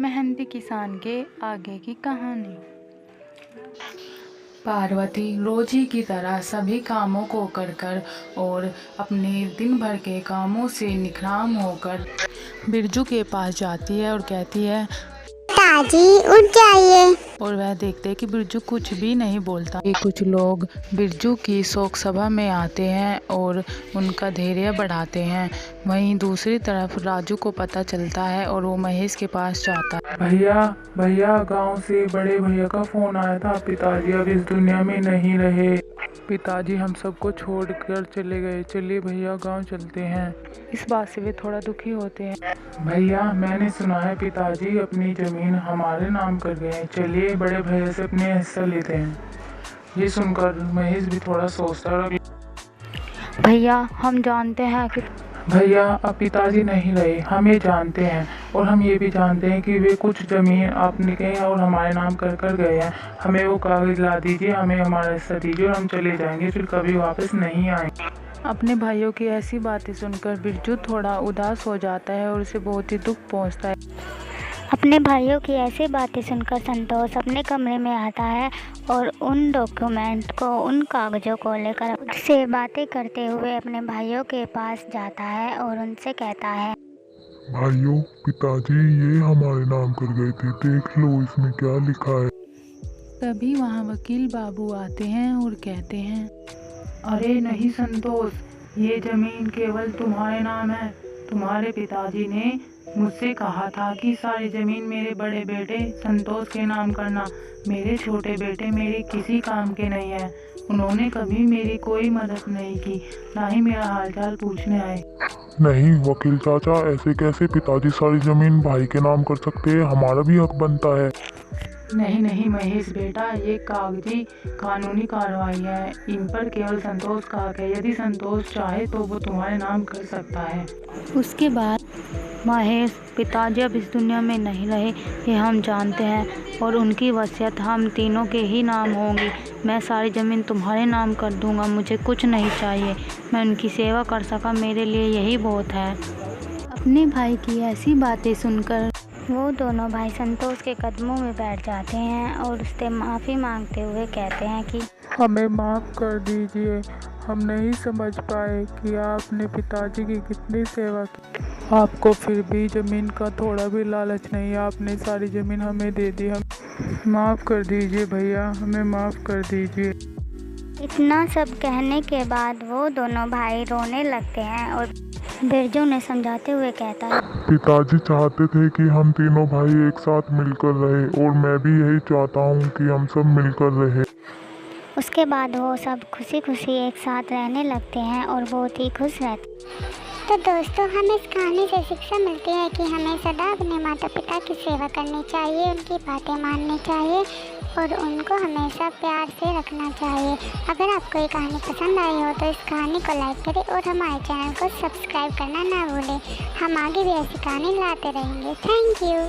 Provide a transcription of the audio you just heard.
मेहनती किसान के आगे की कहानी। पार्वती रोज ही की तरह सभी कामों को कर और अपने दिन भर के कामों से निखराम होकर बिरजू के पास जाती है और कहती है, पिताजी उठ जाइए। और वह देखते हैं कि बिरजू कुछ भी नहीं बोलता। कुछ लोग बिरजू की शोक सभा में आते हैं और उनका धैर्य बढ़ाते हैं। वहीं दूसरी तरफ राजू को पता चलता है और वो महेश के पास जाता है। भैया भैया, गांव से बड़े भैया का फोन आया था। पिताजी अब इस दुनिया में नहीं रहे। पिताजी हम सबको छोड़कर चले गए। चलिए भैया गांव चलते हैं। इस बात से वे थोड़ा दुखी होते हैं। भैया मैंने सुना है पिताजी अपनी जमीन हमारे नाम कर गए हैं। चलिए बड़े भैया से अपने हिस्सा लेते हैं। ये सुनकर महेश भी थोड़ा सोचता है। भैया हम जानते हैं कि भैया अब पिताजी नहीं रहे, हम ये जानते हैं और हम ये भी जानते हैं कि वे कुछ ज़मीन आपने के और हमारे नाम कर गए हैं। हमें वो कागज़ ला दीजिए, हमें हमारा हिस्सा दीजिए और हम चले जाएंगे, फिर कभी वापस नहीं आएंगे। अपने भाइयों की ऐसी बातें सुनकर बिरजू थोड़ा उदास हो जाता है और उसे बहुत ही दुख पहुंचता है। अपने भाइयों की ऐसी बातें सुनकर संतोष अपने कमरे में आता है और उन डॉक्यूमेंट को, उन कागज़ों को लेकर उससे बातें करते हुए अपने भाइयों के पास जाता है और उनसे कहता है, भाइयों पिताजी ये हमारे नाम कर गए थे, देख लो इसमें क्या लिखा है। तभी वहाँ वकील बाबू आते हैं और कहते हैं, अरे नहीं संतोष, ये ज़मीन केवल तुम्हारे नाम है। तुम्हारे पिताजी ने मुझसे कहा था कि सारी ज़मीन मेरे बड़े बेटे संतोष के नाम करना। मेरे छोटे बेटे मेरे किसी काम के नहीं हैं। उन्होंने कभी मेरी कोई मदद नहीं की, ना ही मेरा हालचाल पूछने आए। नहीं वकील चाचा, ऐसे कैसे पिताजी सारी जमीन भाई के नाम कर सकते हैं? हमारा भी हक बनता है। नहीं नहीं महेश बेटा, ये कागजी कानूनी कार्रवाई है। इन पर केवल संतोष का हक है। यदि संतोष चाहे तो वो तुम्हारे नाम कर सकता है। उसके बाद महेश, पिताजी अब इस दुनिया में नहीं रहे, ये हम जानते हैं और उनकी वसीयत हम तीनों के ही नाम होंगी। मैं सारी ज़मीन तुम्हारे नाम कर दूंगा, मुझे कुछ नहीं चाहिए। मैं उनकी सेवा कर सका, मेरे लिए यही बहुत है। अपने भाई की ऐसी बातें सुनकर वो दोनों भाई संतोष के कदमों में बैठ जाते हैं और उससे माफ़ी मांगते हुए कहते हैं कि हमें माफ़ कर दीजिए, हम नहीं समझ पाए कि आपने पिताजी की कितनी सेवा की। आपको फिर भी ज़मीन का थोड़ा भी लालच नहीं, आपने सारी ज़मीन हमें दे दी। हम माफ़ कर दीजिए भैया, हमें माफ़ कर दीजिए। इतना सब कहने के बाद वो दोनों भाई रोने लगते हैं और बिरजू ने समझाते हुए कहता है, पिताजी चाहते थे कि हम तीनों भाई एक साथ मिलकर रहे और मैं भी यही चाहता हूँ कि हम सब मिलकर रहे। उसके बाद वो सब खुशी खुशी एक साथ रहने लगते हैं और बहुत ही खुश रहते हैं। तो दोस्तों, हमें इस कहानी से शिक्षा मिलती है कि हमें सदा अपने माता पिता की सेवा करनी चाहिए, उनकी बातें माननी चाहिए और उनको हमेशा प्यार से रखना चाहिए। अगर आपको ये कहानी पसंद आई हो तो इस कहानी को लाइक करें और हमारे चैनल को सब्सक्राइब करना ना भूलें। हम आगे भी ऐसी कहानी लाते रहेंगे। Thank you.